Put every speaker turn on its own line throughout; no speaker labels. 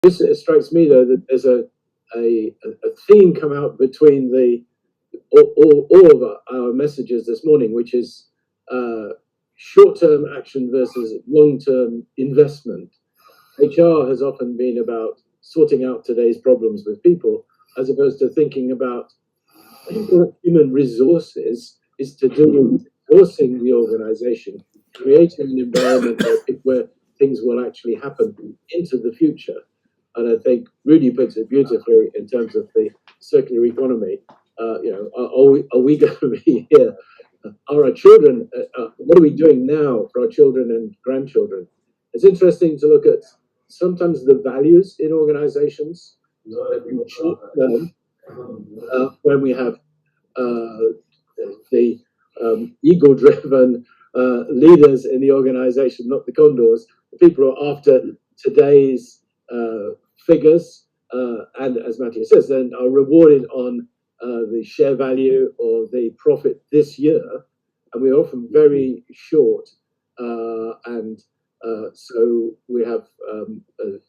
This strikes me, though, that there's a theme come out between all of our messages this morning, which is short-term action versus long-term investment. HR has often been about sorting out today's problems with people, as opposed to thinking about human resources is to do with resourcing the organization, creating an environment where things will actually happen into the future. And I think Rudi puts it beautifully in terms of the circular economy. Are we going to be here? Are our children? What are we doing now for our children and grandchildren? It's interesting to look at sometimes the values in organizations in the short term, when we have the ego-driven leaders in the organization, not the condors. The people who are after today's figures, and as Matthias says, then are rewarded on the share value or the profit this year, and we're often very short, and so we have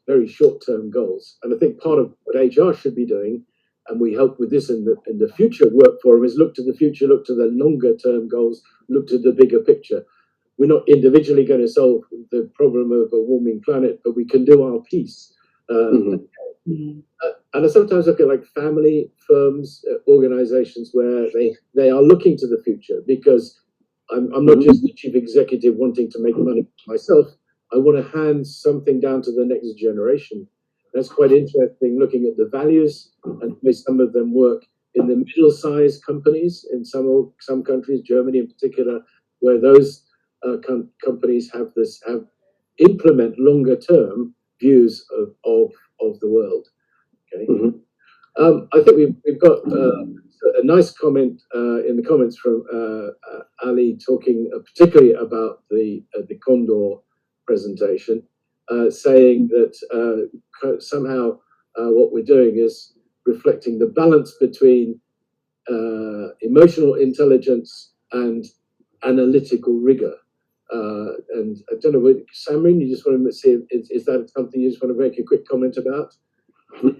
very short-term goals. And I think part of what HR should be doing, and we help with this in the future work forum, is look to the future, look to the longer-term goals, look to the bigger picture. We're not individually going to solve the problem of a warming planet, but we can do our piece. And I sometimes look at like family firms, organizations where they are looking to the future, because I'm not just the chief executive wanting to make money myself. I want to hand something down to the next generation. That's quite interesting, looking at the values and the way some of them work in the middle-sized companies in some countries, Germany in particular, where those companies have implement longer-term views of the world. Okay. I think we've got a nice comment in the comments from Ali, talking particularly about the Condor presentation, saying that somehow what we're doing is reflecting the balance between emotional intelligence and analytical rigor. And I don't know, Samreen, you just want to see, is that something you just want to make a quick comment about?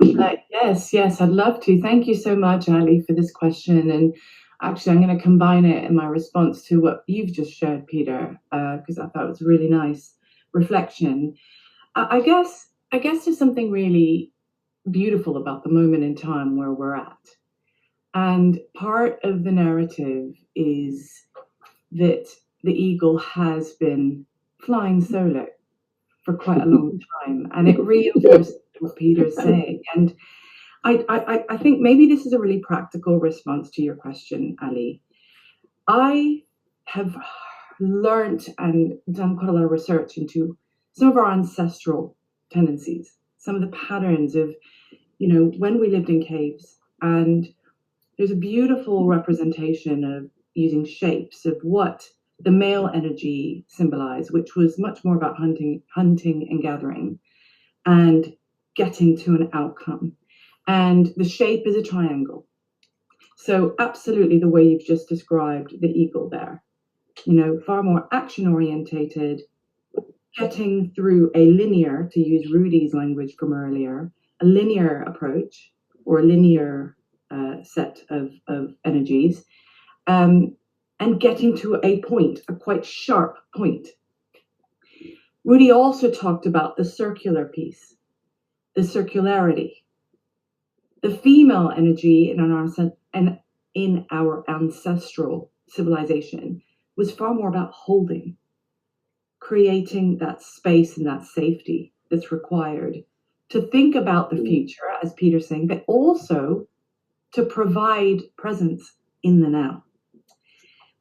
Yes, I'd love to. Thank you so much, Ali, for this question. And actually, I'm going to combine it in my response to what you've just shared, Peter, because I thought it was a really nice reflection. I guess there's something really beautiful about the moment in time where we're at. And part of the narrative is that the eagle has been flying solo for quite a long time, and it reinforces what Peter's saying. And I think maybe this is a really practical response to your question, Ali. I have learned and done quite a lot of research into some of our ancestral tendencies, some of the patterns of, when we lived in caves. And there's a beautiful representation of using shapes of what the male energy symbolized, which was much more about hunting and gathering and getting to an outcome. And the shape is a triangle. So absolutely the way you've just described the eagle there, far more action orientated, getting through a linear, to use Rudi's language from earlier, a linear approach or a linear set of energies, and getting to a point, a quite sharp point. Rudi also talked about the circular piece, the circularity. The female energy in our ancestral civilization was far more about holding, creating that space and that safety that's required to think about the future, as Peter's saying, but also to provide presence in the now.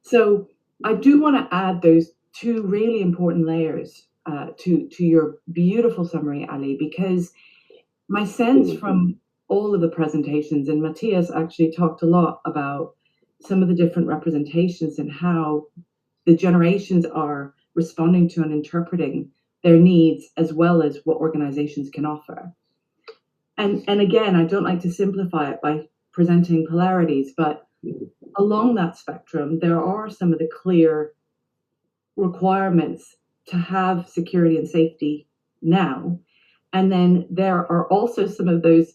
So I do want to add those two really important layers to your beautiful summary, Ali, because my sense from all of the presentations, and Matthias actually talked a lot about some of the different representations and how the generations are responding to and interpreting their needs, as well as what organizations can offer. And again, I don't like to simplify it by presenting polarities, but along that spectrum, there are some of the clear requirements to have security and safety now, And then there are also some of those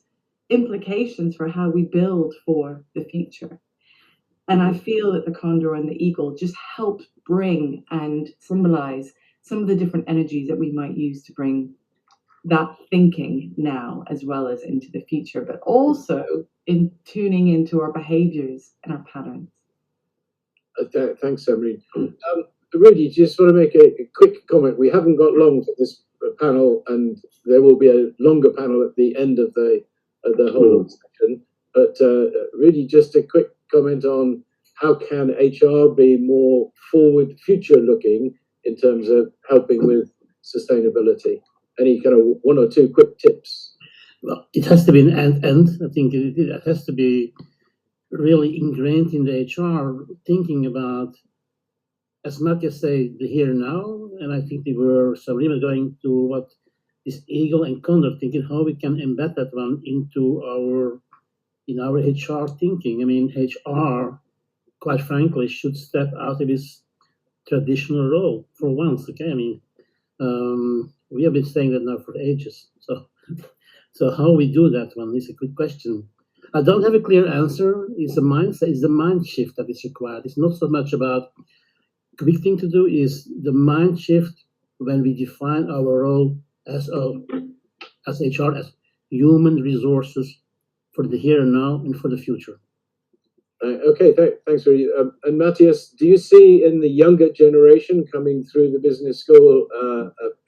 implications for how we build for the future. And I feel that the condor and the eagle just help bring and symbolize some of the different energies that we might use to bring that thinking now as well as into the future, but also in tuning into our behaviors and our patterns.
Thanks, Samreen. Rudi, just want to make a quick comment. We haven't got long for this panel, and there will be a longer panel at the end of the whole session. But Rudi, just a quick comment on how can HR be more forward, future-looking in terms of helping with sustainability? Any kind of one or two quick tips?
Well, it has to be an end. I think it has to be really ingrained in the HR, thinking about, as Matthias said, the here and now. And I think we were going to what is eagle and condor thinking, how we can embed that one into our HR thinking. I mean, HR, quite frankly, should step out of its traditional role for once. Okay, I mean, we have been saying that now for ages. So how we do that one is a good question. I don't have a clear answer. It's a mindset. It's the mind shift that is required. It's not so much about. Quick thing to do is the mind shift when we define our role as HR, as human resources for the here and now and for the future.
Okay, thanks, Rudi. And Matthias, do you see in the younger generation coming through the business school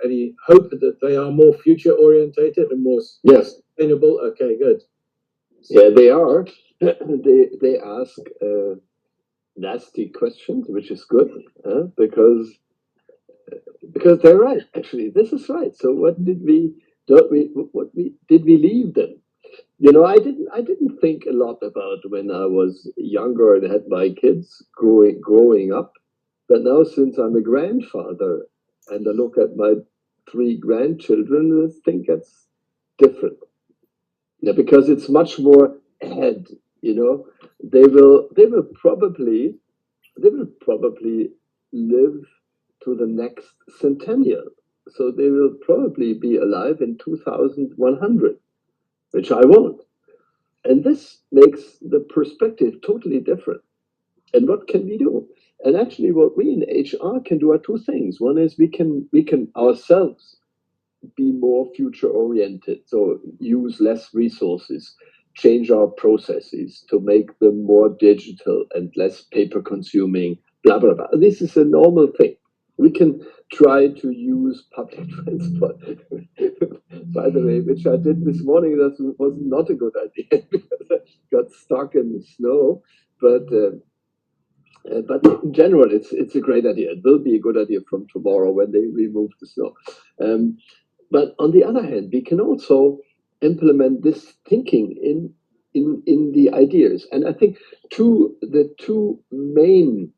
any hope that they are more future orientated and more sustainable? Okay, good.
Yeah, they are. They ask nasty questions, which is good, because they're right. Actually, this is right. So what did we leave them? You know, I didn't think a lot about when I was younger and had my kids growing up. But now, since I'm a grandfather and I look at my 3 grandchildren, I think that's different. Yeah, because it's much more ahead. You know, they will probably live to the next centennial. So they will probably be alive in 2100, which I won't. And this makes the perspective totally different. And what can we do? And actually what we in HR can do are 2 things. One is we can ourselves be more future oriented. So use less resources, change our processes to make them more digital and less paper consuming, blah, blah, blah. This is a normal thing. We can try to use public transport. By the way, which I did this morning, that was not a good idea because I got stuck in the snow. But in general, it's a great idea. It will be a good idea from tomorrow when they remove the snow. But on the other hand, we can also implement this thinking in the ideas. And I think the two main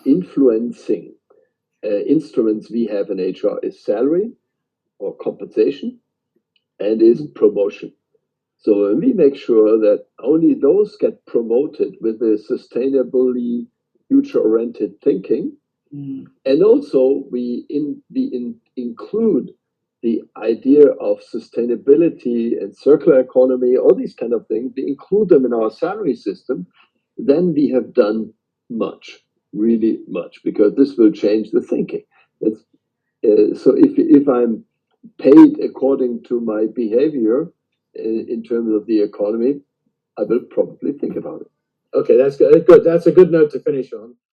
influencing instruments we have in HR is salary or compensation and is promotion. So we make sure that only those get promoted with a sustainably future-oriented thinking. And also we include the idea of sustainability and circular economy, all these kind of things, we include them in our salary system, then we have done much, really much, because this will change the thinking. So if I'm paid according to my behavior in terms of the economy, I will probably think about it.
Okay, that's good. That's a good note to finish on.